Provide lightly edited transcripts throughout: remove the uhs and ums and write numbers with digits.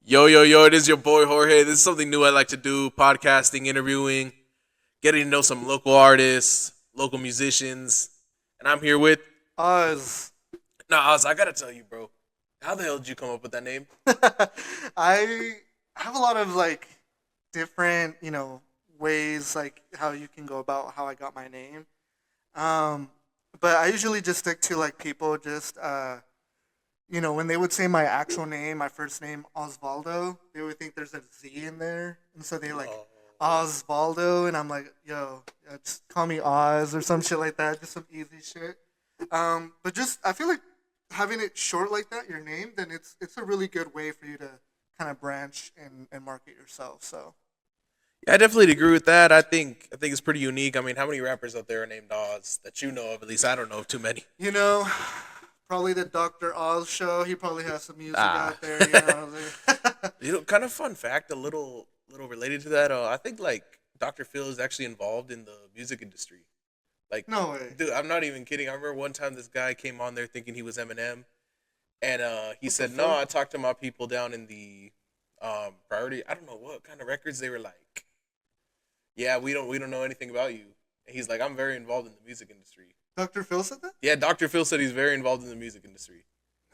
Yo, yo, yo, it is your boy Jorge. This is something new I like to do podcasting, interviewing, getting to know some local artists, local musicians. And I'm here with. Oz. Nah, Oz, I gotta tell you, bro. How the hell did you come up with that name? I have a lot of like different, ways like how you can go about how I got my name. Um, but I usually just stick to like people just when they would say my actual name, my first name Osvaldo, they would think there's a Z in there, and so they like Oh. Osvaldo, and I'm like, yo, just call me Oz or some shit like that, just some easy shit. But just I feel like having it short like that, your name, then it's a really good way for you to kind of branch and market yourself. So Yeah, I definitely agree with that. I think it's pretty unique. I mean, how many rappers out there are named Oz that you know of? At least I don't know of too many. you know, probably the Dr. Oz show. He probably has some music Ah. out there. You know, Kind of fun fact, a little related to that. I think like Dr. Phil is actually involved in the music industry. Like, no way. dude, I'm not even kidding. I remember one time this guy came on there thinking he was Eminem, and he What the said, "No, fuck? I talked to my people down in the priority. I don't know what kind of records they were like. Yeah, we don't know anything about you." And he's like, "I'm very involved in the music industry." Dr. Phil said that? Yeah, Dr. Phil said he's very involved in the music industry.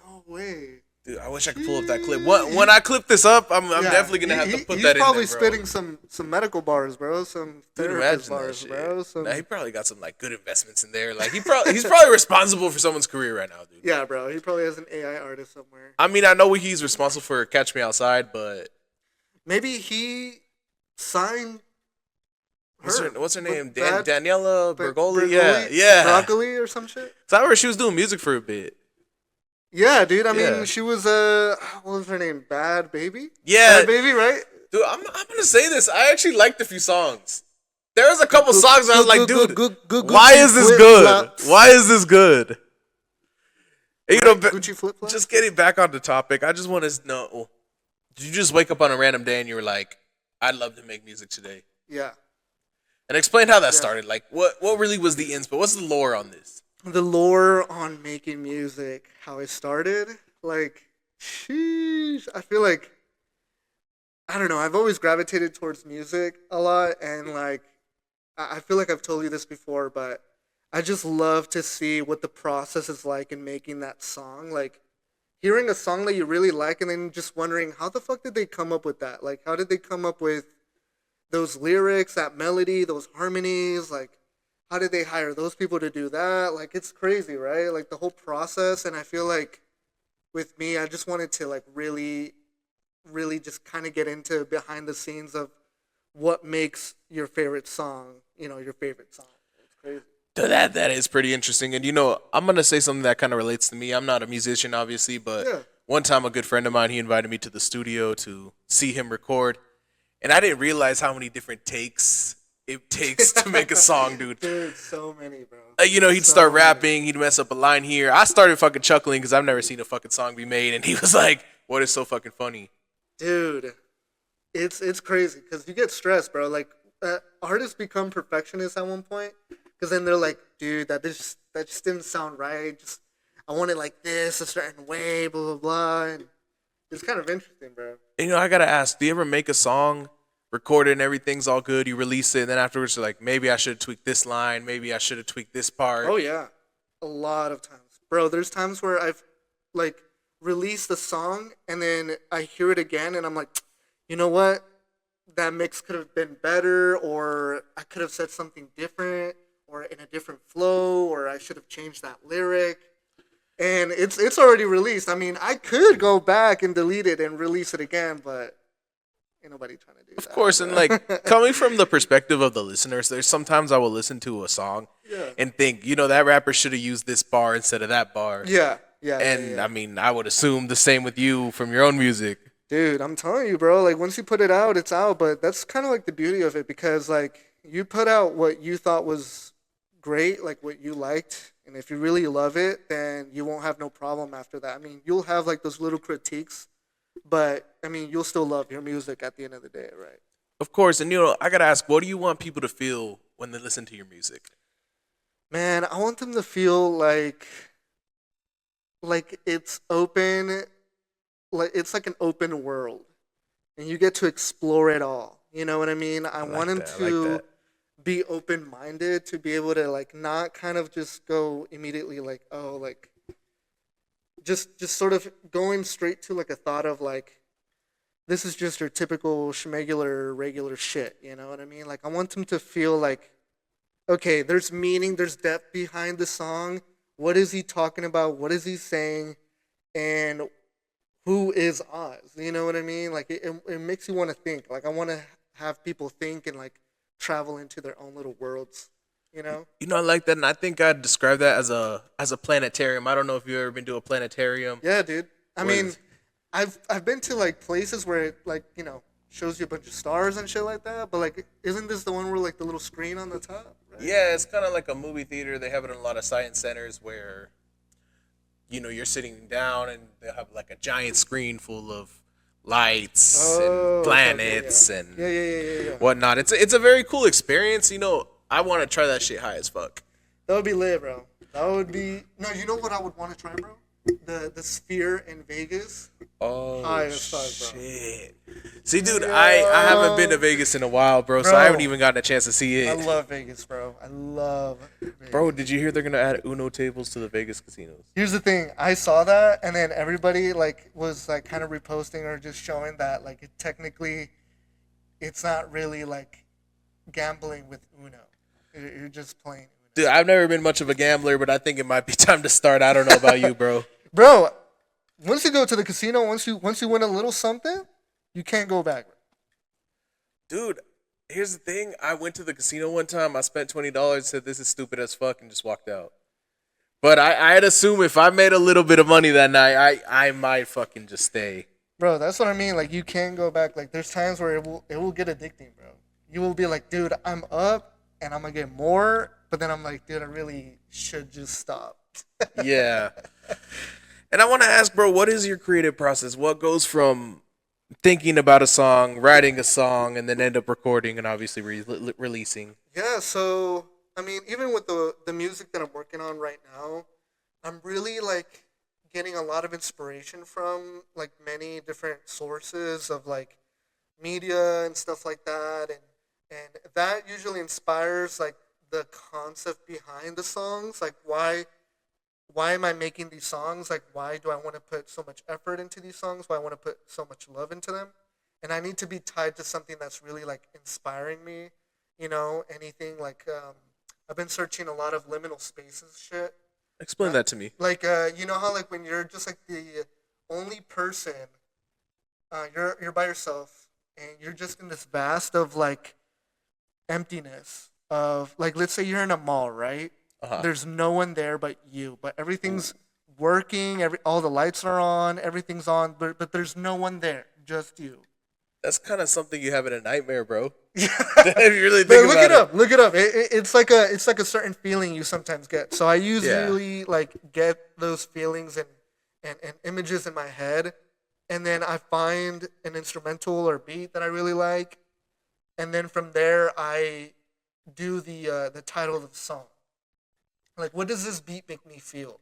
No way. Dude, I wish I could pull up that clip. When I clip this up, I'm Yeah, definitely gonna have to put he's that in probably there, bro. spitting some medical bars, bro. Some Dude, therapist imagine that bars, shit. bro. Nah, Some he probably got some like good investments in there. Like he's probably responsible for someone's career right now, dude. yeah, bro. He probably has an AI artist somewhere. I mean, I know he's responsible for Catch Me Outside, but Maybe he signed her. what's her name? Bad Daniela Bergoli. Yeah, Bergoli, yeah. broccoli or some shit. So I remember she was doing music for a bit. Yeah, dude. I Yeah, mean, she was what was her name? Bad Baby. yeah, Bad Baby, right? dude. I'm gonna say this. I actually liked a few songs. There was a couple songs where I was like, dude, why Gucci is this flip good? flops. Why is this good? And, Right? Gucci flip flops. just getting back on the topic, I just want to know: did you just wake up on a random day and you were like, "I'd love to make music today"? Yeah, And explain how that yeah. started. Like, what really was the inspo? What's the lore on this? The lore on making music, how it started, like, sheesh. I feel like I don't know. I've always gravitated towards music a lot, and like, I feel like I've told you this before, but I just love to see what the process is like in making that song. Like, hearing a song that you really like, and then just wondering how the fuck did they come up with that? Like, how did they come up with those lyrics, that melody, those harmonies? Like, how did they hire those people to do that? Like, it's crazy, right? Like the whole process, and I feel like with me, I just wanted to like really just kind of get into behind the scenes of what makes your favorite song, your favorite song. It's crazy. So that is pretty interesting. And I'm gonna say something that kind of relates to me. I'm not a musician, obviously, but Yeah. one time a good friend of mine he invited me to the studio to see him record, and I didn't realize how many different takes it takes to make a song, dude. Dude, so many, bro. He'd So start many. rapping, he'd mess up a line here. I started fucking chuckling because I've never seen a fucking song be made, and he was like, "What is so fucking funny?" Dude, it's crazy because you get stressed, bro. Like artists become perfectionists at one point because then they're like, dude, that just didn't sound right. Just I want it like this a certain way, blah blah blah. And it's kind of interesting, bro. And, I gotta ask, do you ever make a song, record it, and everything's all good, you release it, and then afterwards you're like, maybe I should have tweaked this line, maybe I should have tweaked this part? Oh yeah, a lot of times, bro. There's times where I've like released a song and then I hear it again and I'm like, you know what? That mix could have been better, or I could have said something different, or in a different flow, or I should have changed that lyric. And it's already released. I mean, I could go back and delete it and release it again, but ain't nobody trying to do Of that, course, and like bro. coming from the perspective of the listeners, there's sometimes I will listen to a song yeah, and think, that rapper should have used this bar instead of that bar. yeah, yeah, yeah, And yeah. I mean, I would assume the same with you from your own music. Dude, I'm telling you, bro. Like once you put it out, it's out. But that's kind of like the beauty of it because like you put out what you thought was great, like what you liked, and if you really love it, then you won't have no problem after that. I mean, you'll have like those little critiques, but I mean, you'll still love your music at the end of the day, right? Of course, and I gotta ask, what do you want people to feel when they listen to your music? Man, I want them to feel like it's open, like it's like an open world. and you get to explore it all. You know what I mean? I I want like him that. I like to that. be open minded, to be able to like not kind of just go immediately like, oh, like just sort of going straight to like a thought of like, this is just your typical schmegular regular shit. You know what I mean? Like I want him to feel like, okay, there's meaning, there's depth behind the song. What is he talking about? What is he saying? And who is Oz? You know what I mean? Like it makes you want to think. Like I want to have people think and like travel into their own little worlds. You know? You know, I like that, and I think I'd describe that as a planetarium. I don't know if you've ever been to a planetarium. Yeah, dude. I Where mean, I've been to like places where it like shows you a bunch of stars and shit like that. But like, isn't this the one where like the little screen on the top? Right? yeah, it's kind of like a movie theater. They have it in a lot of science centers where you're sitting down and they have like a giant screen full of lights and Oh, okay, okay, planets yeah, yeah, and yeah, yeah, yeah, yeah. whatnot. It's a very cool experience. I want to try that shit high as fuck. That would be lit, bro. That would be no. You know what I would want to try, bro? The Sphere in Vegas. Oh High as fuck, bro. shit! See, dude, I haven't been to Vegas in a while, bro, so I haven't Bro. even gotten a chance to see I it. love Vegas, bro. I love Vegas. Bro, did you hear they're gonna add Uno tables to the Vegas casinos? Here's the thing. I saw that, and then everybody like was like kind of reposting or just showing that like technically, it's not really like gambling with Uno. You're just playing Dude, Uno. I've never been much of a gambler, but I think it might be time to start. I don't know about you, bro. Bro, once you go to the casino, once you win a little something, you can't go back. Dude, here's the thing. I went to the casino one time. I spent $20, said this is stupid as fuck, and just walked out. But I'd assume if I made a little bit of money that night, I might fucking just stay. Bro, that's what I mean. Like you can't go back. Like there's times where it will get addicting, bro. You will be like, dude, I'm up and I'm gonna get more, but then I'm like, dude, I really should just stop. Yeah. And I want to ask, bro, what is your creative process? What goes from thinking about a song, writing a song, and then end up recording and obviously releasing? Yeah, so I mean, even with the music that I'm working on right now, I'm really like getting a lot of inspiration from like many different sources of like media and stuff like that, and that usually inspires like the concept behind the songs, like why am I making these songs? Like, why do I want to put so much effort into these songs? Why I want to put so much love into them? And I need to be tied to something that's really like inspiring me. Anything like I've been searching a lot of liminal spaces shit. Explain that to me. Like you know how like when you're just like the only person, you're by yourself and you're just in this vast of like emptiness of like let's say you're in a mall, right? Uh-huh. There's no one there but you, but everything's working, all the lights are on, everything's on, but there's no one there, just you. That's kind of something you have in a nightmare, bro. Yeah. If you really But think look about it up. Look it up. It's like a certain feeling you sometimes get. So I Yeah. usually like get those feelings and images in my head, and then I find an instrumental or beat that I really like, and then from there I do the title of the song. Like, what does this beat make me feel?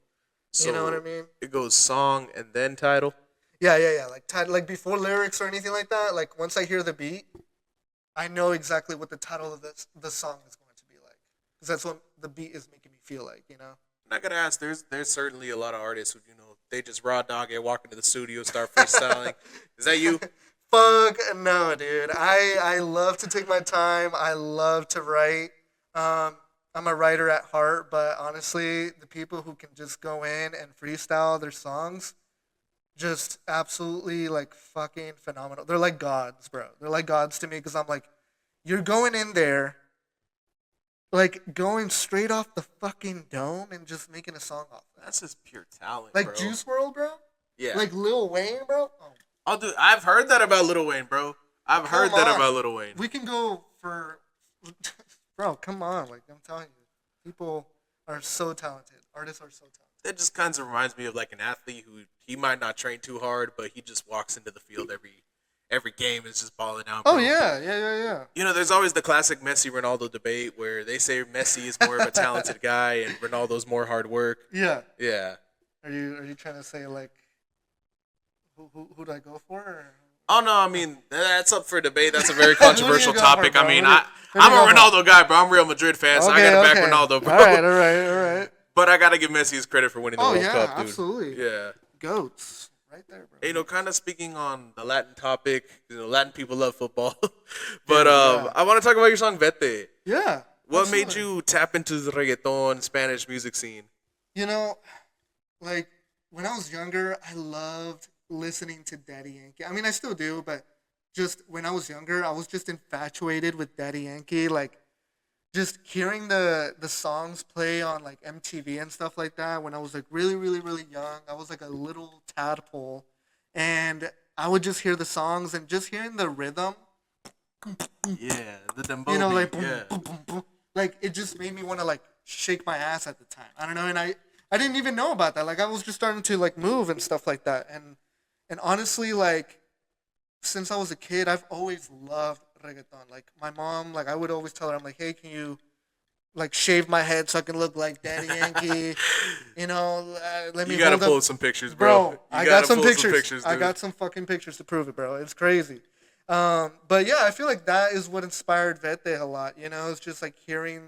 You know what I So mean? it goes song and then title. Yeah, yeah, yeah. Like title, like before lyrics or anything like that. Like once I hear the beat, I know exactly what the title of the song is going to be like, because that's what the beat is making me feel like. I'm not gonna ask. There's certainly a lot of artists who they just raw dog it, walk into the studio, start freestyling. Is that you? Fuck no, dude. I love to take my time. I love to write. I'm a writer at heart, but honestly, the people who can just go in and freestyle their songs, just absolutely like fucking phenomenal. They're like gods, bro. They're like gods to me because I'm like, you're going in there, like going straight off the fucking dome and just making a song off that. That's just pure talent, Like bro. Juice World, bro. Yeah. Like Lil Wayne, bro. Oh, Oh, dude, I've heard that about Lil Wayne, bro. I've heard come that on. about Lil Wayne. We can go for, bro. Come on, like I'm telling you, people are so talented. Artists are so talented. That just kind of reminds me of like an athlete who he might not train too hard, but he just walks into the field every game and is just balling out. Oh Bro. yeah, yeah, yeah, There's always the classic Messi Ronaldo debate where they say Messi is more of a talented guy and Ronaldo's more hard work. yeah. Yeah. Yeah. Are you trying to say like who do I go for? Or? Oh no, I mean that's up for debate. That's a very Who do you controversial go for, topic. I bro? mean, Who do you I'm a go for? Ronaldo guy, bro. I'm a Real Madrid fan, so I gotta back Ronaldo, bro. All right, all right, all right. But I gotta give Messi his credit for winning the Oh World yeah, Cup, dude. absolutely. Yeah. Goats, right there, bro. You know, kind of speaking on the Latin topic, you know, Latin people love football. But Yeah. I want to talk about your song Vete. Yeah. What made absolutely. you tap into the reggaeton Spanish music scene? You know, like when I was younger, I loved listening to Daddy Yankee. I mean, I still do, but just when I was younger, I was just infatuated with Daddy Yankee. Like just hearing the songs play on like MTV and stuff like that. When I was like really, really, really young, I was like a little tadpole, and I would just hear the songs and just hearing the rhythm. Yeah, the dembow You know, like beat. boom, Yeah. boom, boom, boom. Like it just made me want to like shake my ass at the time. I don't know, and I didn't even know about that. Like I was just starting to like move and stuff like that. And honestly, like since I was a kid, I've always loved reggaeton. Like my mom, like I would always tell her, I'm like, hey, can you like shave my head so I can look like Daddy Yankee? You know, let me You gotta hold pull up. some pictures, bro. Bro, You I gotta got some pull pictures. I dude. got some fucking pictures to prove it, bro. It's crazy. But yeah, I feel like that is what inspired Vete a lot. You know, it's just like hearing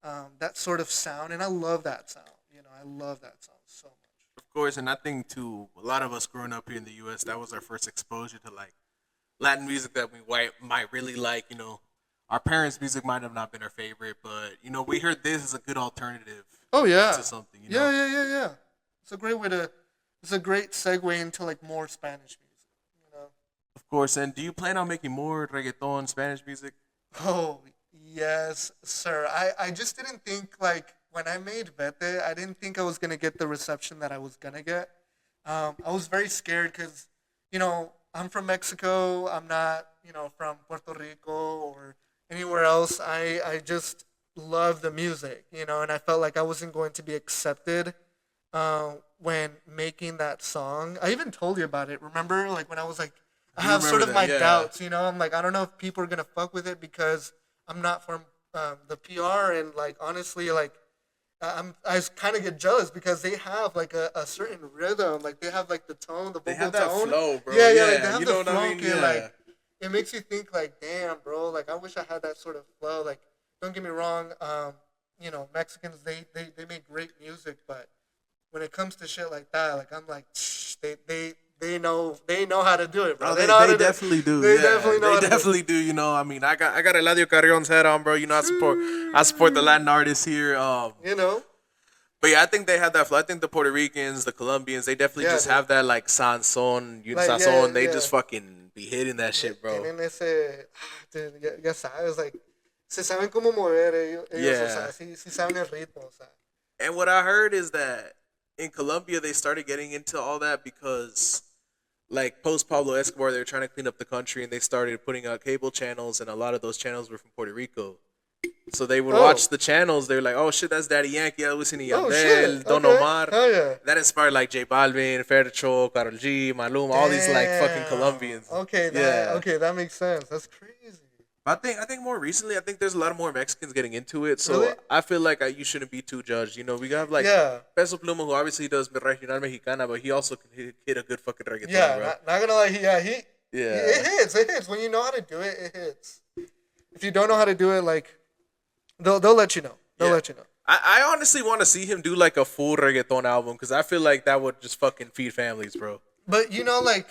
that sort of sound, and I love that sound. You know, I love that sound so much. Of course, and I think too, a lot of us growing up here in the U.S., that was our first exposure to like Latin music that we might really like. You know, our parents' music might have not been our favorite, but you know, we heard this as a good alternative Oh yeah, to something. You yeah, know, yeah, yeah, yeah. It's a great way to. It's a great segue into like more Spanish music. You know. of course. And do you plan on making more reggaeton Spanish music? Oh, yes, sir. I just didn't think like when I made Vete, I didn't think I was gonna get the reception that I was gonna get. I was very scared because, you know, I'm from Mexico. I'm not, you know, from Puerto Rico or anywhere else. I just love the music, you know, and I felt like I wasn't going to be accepted when making that song. I even told you about it. Remember, like when I was like, I Do have sort remember of that? my Yeah. doubts. You know, I'm like, I don't know if people are gonna fuck with it because I'm not from the PR, and like honestly, like I kind of get jealous because they have like a certain rhythm, like they have like the tone, the They vocal have that tone. flow, bro. Yeah, yeah, like they Yeah, have you the know what I flow, mean? and Yeah. like it makes you think like, damn, bro, like I wish I had that sort of flow. Like, don't get me wrong, you know, Mexicans they make great music, but when it comes to shit like that, like I'm like, they know how to do it, bro. Oh, They know how they to do. definitely do. They Yeah, definitely know they how to do. definitely do. You know, I mean, I got Eladio Carrion's head on, bro. You know, I support the Latin artists here. You know, But yeah, I think they have that flow. I think the Puerto Ricans, the Colombians, they definitely yeah, just dude. have that like sanson, Like yeah, sazon. They yeah. just fucking be hitting that shit, bro. Tienen ese, dude, ya sabes, like se saben cómo mover ellos, o Yeah. sea, sí saben el ritmo, o sea. And what I heard is that in Colombia they started getting into all that because like post Pablo Escobar, they were trying to clean up the country and they started putting out cable channels, and a lot of those channels were from Puerto Rico. So they would Oh, watch the channels. They were like, "Oh shit, that's Daddy Yankee, Elvis and oh Yandel, shit, Don okay, Omar." hell yeah. That inspired like J Balvin, Fercho, Karol G, Maluma, all these like fucking Damn. Colombians. Okay, Yeah. that makes sense. That's crazy. I think more recently, I think there's a lot of more Mexicans getting into it. So Really? I feel like you shouldn't be too judged. You know, we got like Yeah, Peso Pluma, who obviously does regional mexicana, but he also can hit a good fucking reggaeton, yeah. bro. Not gonna lie, Yeah. it hits. When you know how to do it, it hits. If you don't know how to do it, like they'll let you know. They'll Yeah. let you know. I honestly want to see him do like a full reggaeton album because I feel like that would just fucking feed families, bro. But you know, like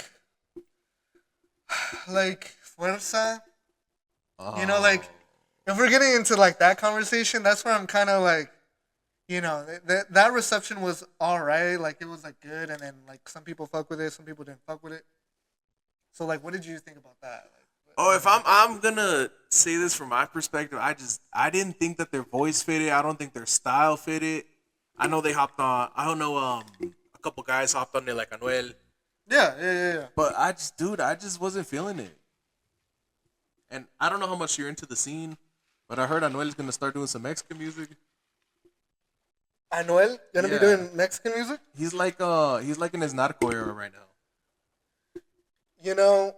Fuerza. You know, like if we're getting into like that conversation, that's where I'm kind of like, you know, that reception was all right. Like it was like good, and then like some people fuck with it, some people didn't fuck with it. So like, what did you think about that? Like, Oh, if I'm gonna say this from my perspective, I didn't think that their voice fitted. I don't think their style fitted. I know they hopped on. I don't know. A couple guys hopped on there like Anuel, yeah. but I just wasn't feeling it. And I don't know how much you're into the scene, but I heard Anuel is gonna start doing some Mexican music. Anuel gonna be Yeah. doing Mexican music. He's like in his narco era right now. You know,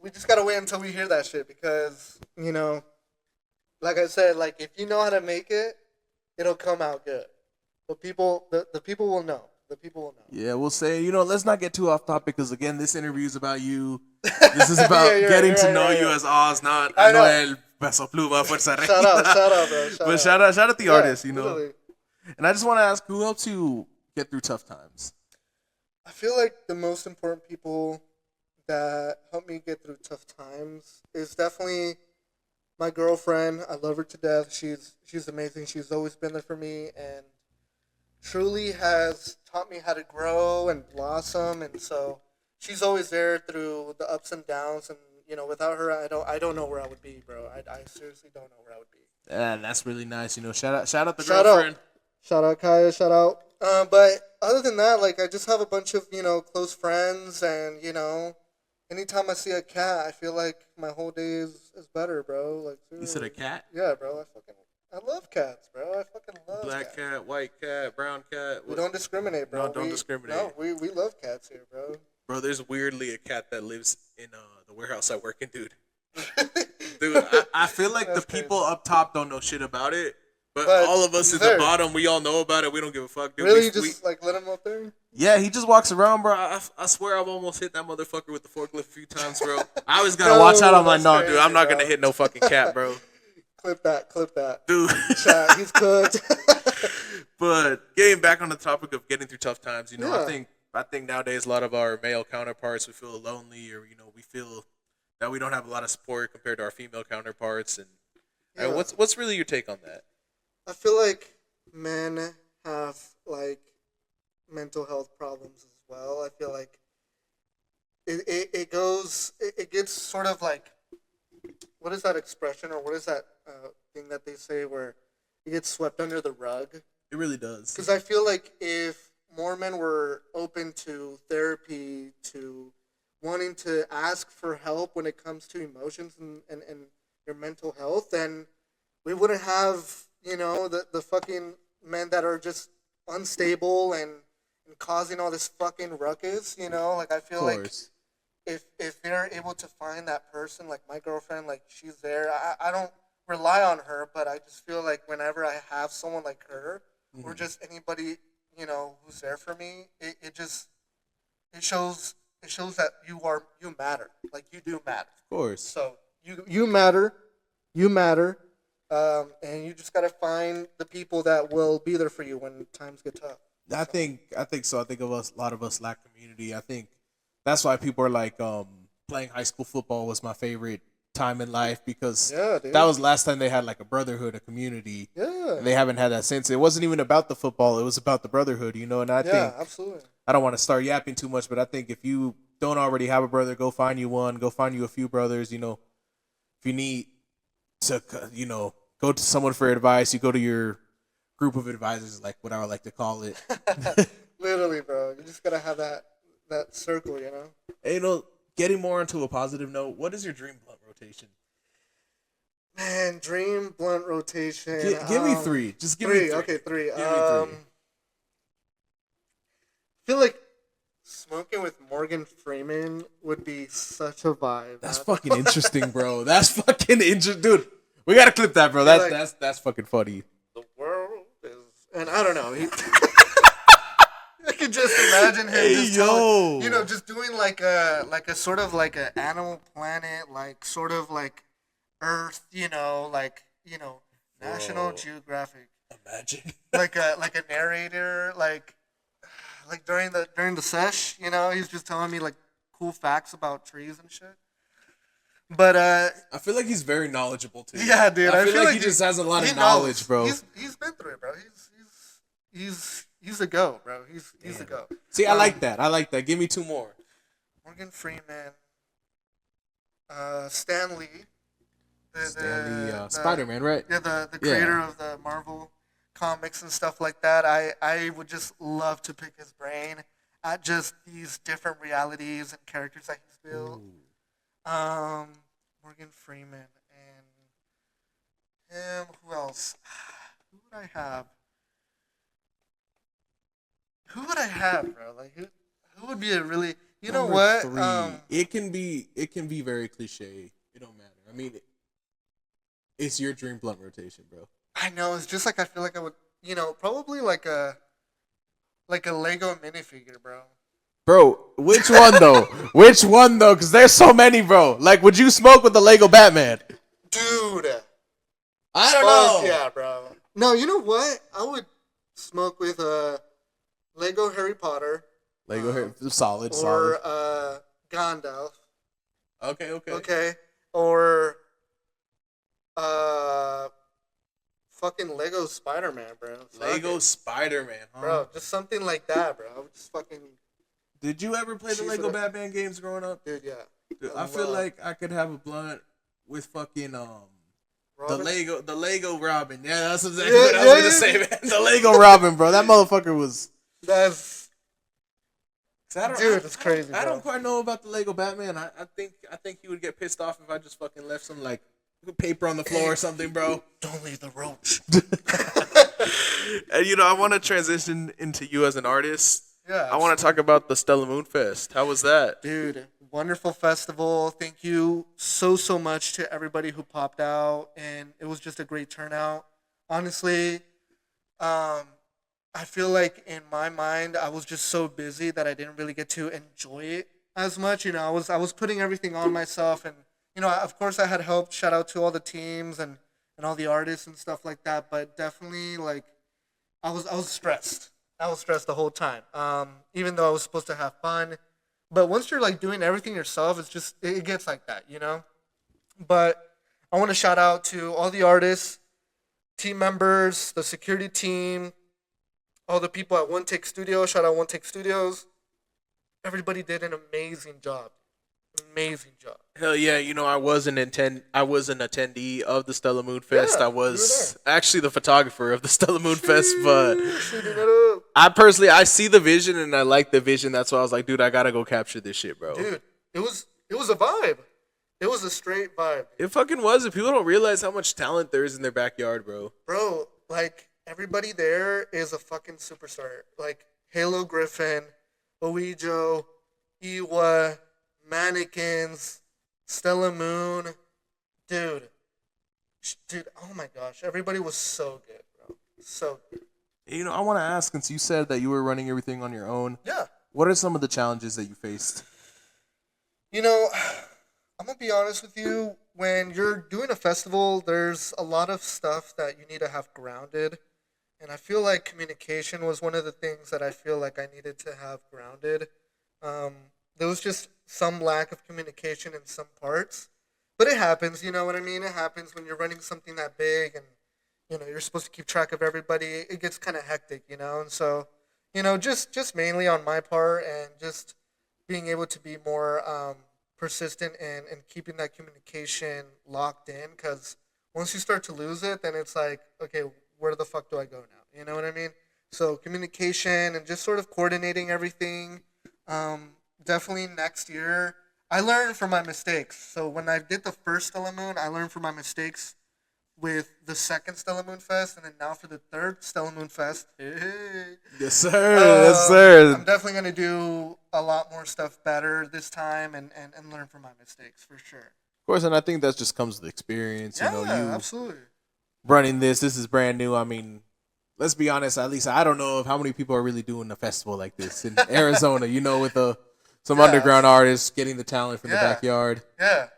we just gotta wait until we hear that shit because you know, like I said, like if you know how to make it, it'll come out good. The people will know. The people will know. Yeah, we'll say, let's not get too off topic because, again, this interview is about you. This is about Yeah, getting to right, know right, you right. as Oz, not I know. Noel Peso Pluma Fuerza Shout out, Regida. shout out, bro. But shout out the Yeah, artist, literally. And I just want to ask, who helps you get through tough times? I feel like the most important people that help me get through tough times is definitely my girlfriend. I love her to death. She's amazing. She's always been there for me and truly has taught me how to grow and blossom. And so she's always there through the ups and downs. And without her, I don't know where I would be, bro. I seriously don't know where I would be. And that's really nice. Shout out the Shout girlfriend. out. Shout out Kaya, shout out. But other than that, like I just have a bunch of, close friends and, anytime I see a cat, I feel like my whole day is better, bro. Like You said a cat? Yeah, bro. I love cats, bro. I fucking love Black cats. cat, white cat, brown cat. We don't discriminate, bro. No, don't discriminate. No, we love cats here, bro. Bro, there's weirdly a cat that lives in the warehouse I work in, dude. Dude, I feel like the That's people crazy. up top don't know shit about it, but But all of us he's at the there. bottom, we all know about it. We don't give a fuck, dude. Really, We- you just like let him up there? Yeah, he just walks around, bro. I swear I've almost hit that motherfucker with the forklift a few times, bro. I always gotta No, watch out. I'm like, that's no, dude, I'm crazy, not bro. gonna hit no fucking cat, bro. Clip that. Dude. Chat, he's cooked. But getting back on the topic of getting through tough times, Yeah. I think nowadays a lot of our male counterparts we feel lonely, or we feel that we don't have a lot of support compared to our female counterparts. And Yeah. what's really your take on that? I feel like men have like mental health problems as well. I feel like it gets sort of like, what is that expression or what is that thing that they say where it gets swept under the rug? It really does. Because I feel like if more men were open to therapy, to wanting to ask for help when it comes to emotions and your mental health, then we wouldn't have, the fucking men that are just unstable and causing all this fucking ruckus, Like, I feel Of like course. if they're able to find that person, like my girlfriend, like she's there. I don't rely on her, but I just feel like whenever I have someone like her, or just anybody, who's there for me, it shows that you matter. Like you do matter. Of course. So you matter, and you just gotta find the people that will be there for you when times get tough. I think so. I think a lot of us lack community. I think that's why people are like, playing high school football was my favorite time in life because Yeah, dude. that was the last time they had like a brotherhood, a community. Yeah. And they haven't had that since. It wasn't even about the football; it was about the brotherhood, And I Yeah, think absolutely. I don't want to start yapping too much, but I think if you don't already have a brother, go find you one. Go find you a few brothers. If you need to, go to someone for advice, you go to your group of advisors, like what I would like to call it. Literally, bro. You just gotta have that circle, And, getting more into a positive note, what is your dream blunt rotation? Man, dream blunt rotation. Give me three. Just give three. me three. Okay, three. Give me three. I feel like smoking with Morgan Freeman would be such a vibe. That's man. fucking interesting, bro. That's fucking interesting, dude. We gotta clip that, bro. Like- That's fucking funny. The world is, and I don't know. I could just imagine him Hey, just yo. telling, just doing like a sort of like a Animal Planet, like sort of like Earth, National Whoa. Geographic, Imagine. like a narrator, like during the sesh, he's just telling me like cool facts about trees and shit. But I feel like he's very knowledgeable too. yeah, dude, I feel like he just has a lot he of knowledge, knows. bro. He's been through it, bro. He's a go, bro. He's a go. See, I like that. I like that. Give me two more. Morgan Freeman, Stan Lee, the Spider-Man, right? Yeah, the Yeah. creator of the Marvel comics and stuff like that. I would just love to pick his brain at just these different realities and characters that he's built. Morgan Freeman and him. Who else? Who would I have? Who would I have, bro? Like who would be a really? You know Number what? three. It can be very cliche. It don't matter. I mean, it's your dream blunt rotation, bro. I know. It's just like I feel like I would. Probably like like a Lego minifigure, bro. Bro, which one though? Which one though? Because there's so many, bro. Like, would you smoke with the Lego Batman? Dude. I don't Fuck know. yeah, bro. No, you know what? I would smoke with Lego Harry Potter Lego Harry, solid, or solid. Gandalf. Okay, okay. Okay. Or uh fucking Lego Spider-Man, bro. Fuck Lego it. Spider-Man, huh? Bro, just something like that, bro. I would just fucking Did you ever play the Jeez, Lego what Batman games growing up? dude, yeah. Dude, I feel like I could have a blunt with fucking Robin? the Lego Robin. Yeah, that's exactly Yeah, what I was yeah, gonna yeah. say, man. The Lego Robin, bro. That motherfucker was. That's I Dude, it's crazy, I bro. don't quite know about the Lego Batman. I think he would get pissed off if I just fucking left some like paper on the floor or something, bro. don't leave the roach. And I want to transition into you as an artist. Yeah. I want to talk about the Stella Moon Fest. How was that? Dude, wonderful festival. Thank you so much to everybody who popped out, and it was just a great turnout. Honestly, I feel like in my mind I was just so busy that I didn't really get to enjoy it as much. I was putting everything on myself, and of course I had help. Shout out to all the teams and all the artists and stuff like that. But definitely, like, I was stressed. I was stressed the whole time. Even though I was supposed to have fun, but once you're like doing everything yourself, it gets like that. But I want to shout out to all the artists, team members, the security team, all the people at One Take Studio. Shout out One Take Studios. Everybody did an amazing job. Amazing job. Hell yeah! I was an attendee of the Stella Moon Fest. Yeah, I you were was actually the photographer of the Stella Moon Fest, but Shooting it up. I see the vision and I like the vision. That's why I was like, dude, I gotta go capture this shit, bro. Dude, it was a vibe. It was a straight vibe. It fucking was. If people don't realize how much talent there is in their backyard, bro. Bro, like, everybody there is a fucking superstar. Like, Halo Griffin, Oijo, Iwa, Mannequins, Stella Moon. Dude, oh my gosh. Everybody was so good, bro. So good. I want to ask, since you said that you were running everything on your own, Yeah. what are some of the challenges that you faced? I'm going to be honest with you. When you're doing a festival, there's a lot of stuff that you need to have grounded. And I feel like communication was one of the things that I feel like I needed to have grounded. There was just some lack of communication in some parts. But it happens, you know what I mean? It happens when you're running something that big and, you're supposed to keep track of everybody. It gets kind of hectic, And so, just mainly on my part and just being able to be more persistent and keeping that communication locked in. Because once you start to lose it, then it's like, okay, where the fuck do I go now? You know what I mean? So communication and just sort of coordinating everything. Definitely next year, I learned from my mistakes. So when I did the first Stella Moon, I learned from my mistakes with the second Stella Moon Fest, and then now for the third Stella Moon Fest. Hey. Yes, sir. Yes, sir. I'm definitely going to do a lot more stuff better this time and learn from my mistakes for sure. Of course, and I think that just comes with experience. Yeah, You absolutely. running this is brand new. I mean, let's be honest. At least I don't know how many people are really doing a festival like this in Arizona. With some underground artists getting the talent from the backyard. Yeah,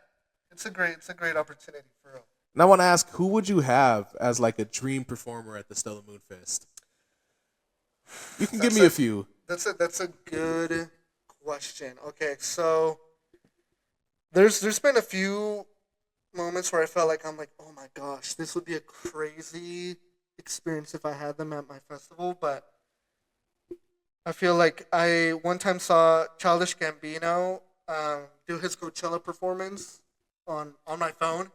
it's a great opportunity for real. And I want to ask, who would you have as like a dream performer at the Stella Moon Fest? You can give me a few. That's a good question. Okay, so there's been a few moments where I felt like I'm like, oh my gosh, this would be a crazy experience if I had them at my festival. But I feel like I one time saw Childish Gambino do his Coachella performance on my phone,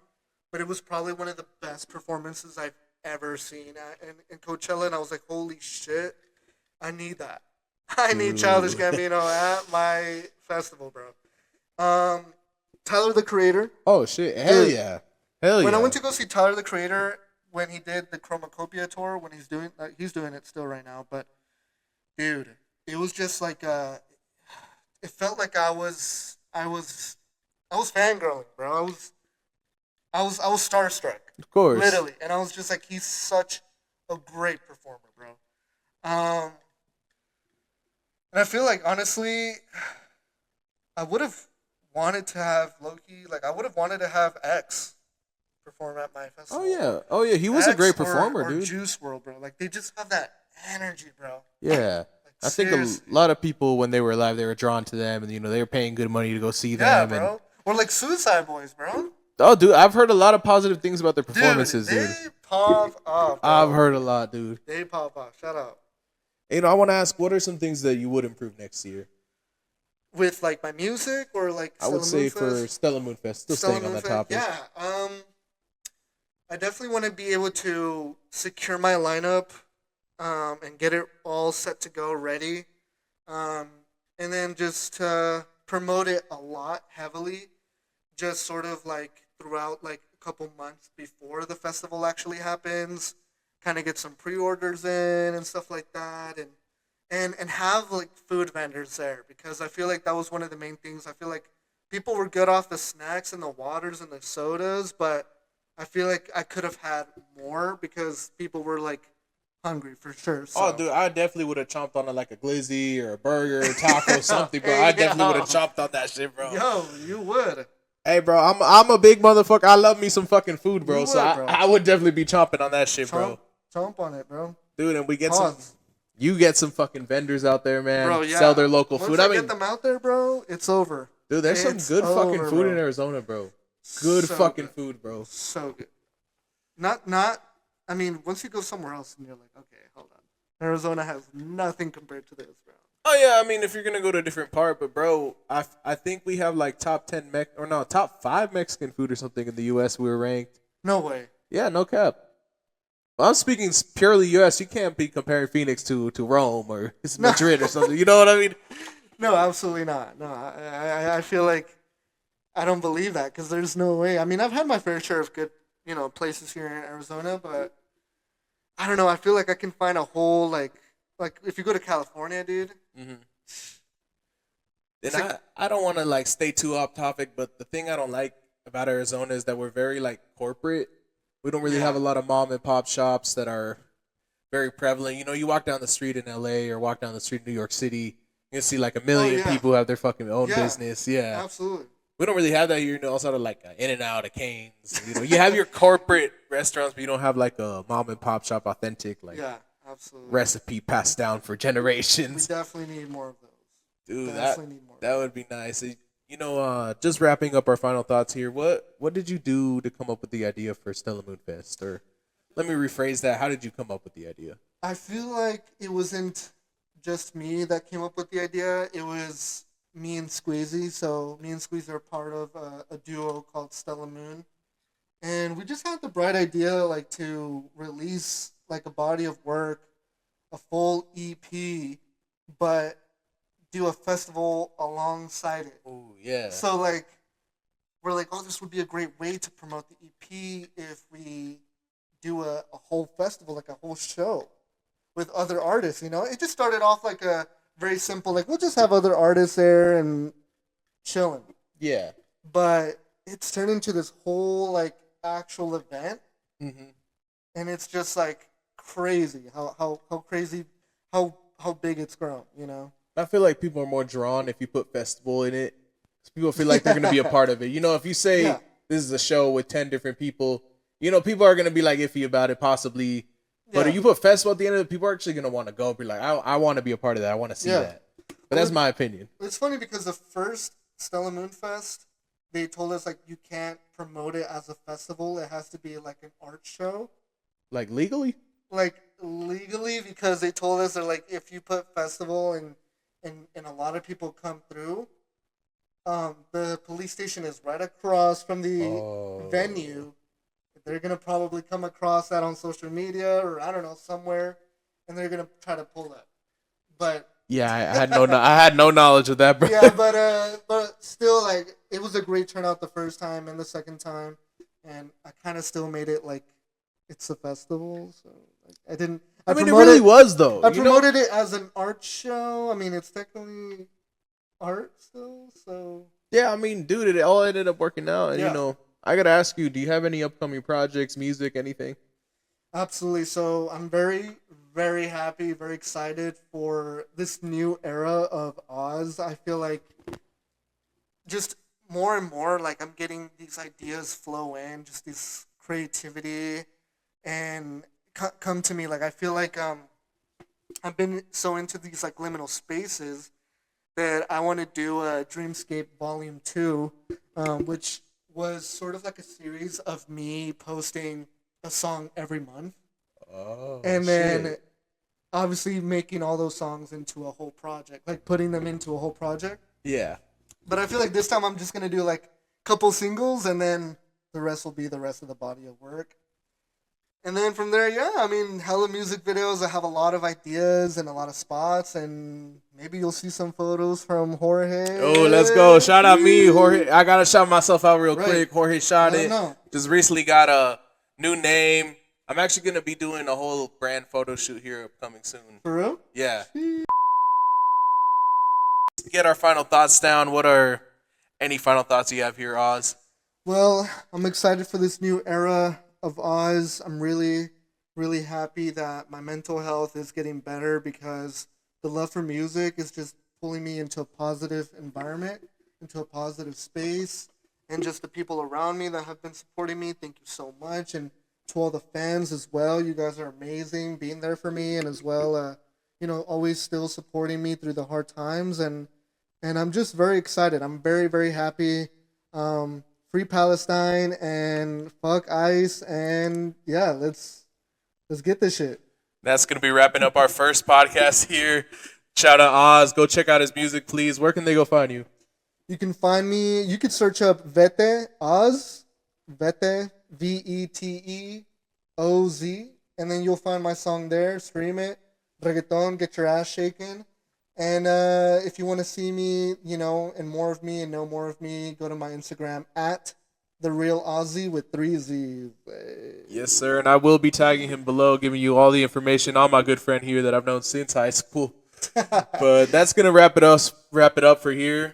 but it was probably one of the best performances I've ever seen in Coachella, and I was like, holy shit, I need that. I need Childish Gambino at my festival, bro. Tyler, the Creator. Oh shit! Hell yeah! Hell yeah! When I went to go see Tyler, the Creator, when he did the Chromacopia tour, when he's doing it still right now, but dude, it was just like it felt like I was fangirling, bro. I was starstruck. Of course. Literally. And I was just like, he's such a great performer, bro. And I feel like honestly, I would have wanted to have Loki. Like I would have wanted to have X perform at my Oh festival. yeah, oh yeah, he was a X great performer, or dude. Juice World, bro. Like they just have that energy, bro. Yeah, Like I think a seriously. lot of people when they were alive, they were drawn to them, and they were paying good money to go see Yeah, them. And bro. Or like Suicide Boys, bro. oh, dude, I've heard a lot of positive things about their Dude, performances, they dude. pop off, I've bro. heard a lot, dude. They pop off. Shout out. I want to ask, what are some things that you would improve next year? With like my music or like I would Stella say Moonfest? for Stella Moonfest, still Stella staying on that Moonfest. topic. Yeah. I definitely want to be able to secure my lineup, and get it all set to go, ready, um, and then just promote it a lot heavily, just sort of like throughout like a couple months before the festival actually happens, kind of get some pre-orders in and stuff like that, and have like food vendors there because I feel like that was one of the main things. I feel like people were good off the snacks and the waters and the sodas, but I feel like I could have had more because people were like hungry for sure. Oh, So dude, I definitely would have chomped on like a glizzy or a burger, taco, something, bro. I definitely would have chomped on that shit, bro. yo, you would. Hey, bro, I'm a big motherfucker. I love me some fucking food, bro. You So would, bro. I would definitely be chomping on that shit, bro. Chomp on it, bro. Dude, and we get some. Pause. You get some fucking vendors out there, man. Bro, yeah. Sell their local Once food. I I mean, get them out there, bro, it's over. dude, there's It's some good fucking over, food bro. in Arizona, bro. Good So fucking good. food, bro. So good. Not. I mean, once you go somewhere else and you're like, okay, hold on. Arizona has nothing compared to this, bro. Oh yeah, I mean, if you're gonna go to a different part, but bro, I think we have like top 5 Mexican food or something in the U.S. We were ranked. No way. Yeah, no cap. Well, I'm speaking purely U.S. You can't be comparing Phoenix to Rome or Madrid or something. You know what I mean? No, absolutely not. No, I feel like I don't believe that because there's no way. I mean, I've had my fair share of good, places here in Arizona, but I don't know. I feel like I can find a whole like if you go to California, dude. Mm-hmm. And It's like- I don't want to like stay too off topic, but the thing I don't like about Arizona is that we're very like corporate. We don't really Yeah. have a lot of mom and pop shops that are very prevalent. You walk down the street in LA or walk down the street in New York City, you see like a million yeah. people have their fucking own Yeah. business. Yeah. Absolutely. We don't really have that here. Outside of like In-N-Out, a Cane's. You have your corporate restaurants, but you don't have like a mom and pop shop authentic like Yeah, absolutely. recipe passed down for We generations. definitely need more of those. Dude, Definitely need more. that would be nice. Just wrapping up our final thoughts here. What did you do to come up with the idea for Stella Moonfest? Or let me rephrase that. How did you come up with the idea? I feel like it wasn't just me that came up with the idea. It was me and Squeezy. So me and Squeezy are part of a duo called Stella Moon, and we just had the bright idea like to release like a body of work, a full EP, but do a festival alongside it. Oh yeah. So like we're like, oh, this would be a great way to promote the EP if we do a whole festival, like a whole show with other artists. It just started off like a very simple, like we'll just have other artists there and chilling. Yeah. But it's turned into this whole like actual event, Mm-hmm. and it's just like crazy how crazy how big it's grown. I feel like people are more drawn if you put festival in it. 'Cause people feel like they're gonna be a part of it. If you say Yeah. this is a show with 10 different people, people are gonna be like iffy about it, possibly. But Yeah. if you put festival at the end of it, people are actually gonna want to go. Be like, I want to be a part of that. I want to see Yeah. that. But that's my opinion. It's funny because the first Stella Moon Fest, they told us like you can't promote it as a festival. It has to be like an art show, Like legally. like legally, because they told us they're like if you put festival and a lot of people come through, the police station is right across from the Oh. venue. They're gonna probably come across that on social media or I don't know somewhere, and they're gonna try to pull that. But Yeah, I had no knowledge of that, bro. yeah, but still, like it was a great turnout the first time and the second time, and I kind of still made it like it's a festival. So like, I didn't. I mean, it really was though. I promoted it as an art show. I mean, it's technically art still. So Yeah, I mean, dude, it all ended up working out. And Yeah. I gotta ask you, do you have any upcoming projects, music, anything? absolutely. So I'm very very happy, very excited for this new era of Oz. I feel like just more and more like I'm getting these ideas flow in, just this creativity and come to me. Like I feel like I've been so into these like liminal spaces that I want to do a Dreamscape Volume 2, which was sort of like a series of me posting a song every month. Oh, And then shit. obviously making all those songs into a whole project, like putting them into a whole project. Yeah. But I feel like this time I'm just going to do like a couple singles and then the rest will be the rest of the body of work. And then from there, yeah, I mean, hella music videos. I have a lot of ideas and a lot of spots, and maybe you'll see some photos from Jorge. Oh, let's go. Shout out me, Jorge. I got to shout myself out real Right. quick. Jorge Shot Let 'em It. know. Just recently got a new name. I'm actually going to be doing a whole brand photo shoot here upcoming soon. For real? Yeah. To get our final thoughts down, what are any final thoughts you have here, Oz? Well, I'm excited for this new era of Oz. I'm really, really happy that my mental health is getting better because the love for music is just pulling me into a positive environment, into a positive space, and just the people around me that have been supporting me. Thank you so much. And to all the fans as well. You guys are amazing, being there for me, and as well, always still supporting me through the hard times. And I'm just very excited. I'm very, very happy. Free Palestine and fuck ICE, and yeah, let's get this shit. That's going to be wrapping up our first podcast here. Shout out Oz. Go check out his music, please. Where can they go find you? You can find me. You could search up Vete Oz, Vete VETEOZ, and then you'll find my song there. Stream it, reggaeton, get your ass shaken. And if you want to see me, and more of me and know more of me, go to my Instagram at the real Ozzy with 3 Z's. Yes, sir. And I will be tagging him below, giving you all the information on my good friend here that I've known since high school. But that's gonna wrap it up for here.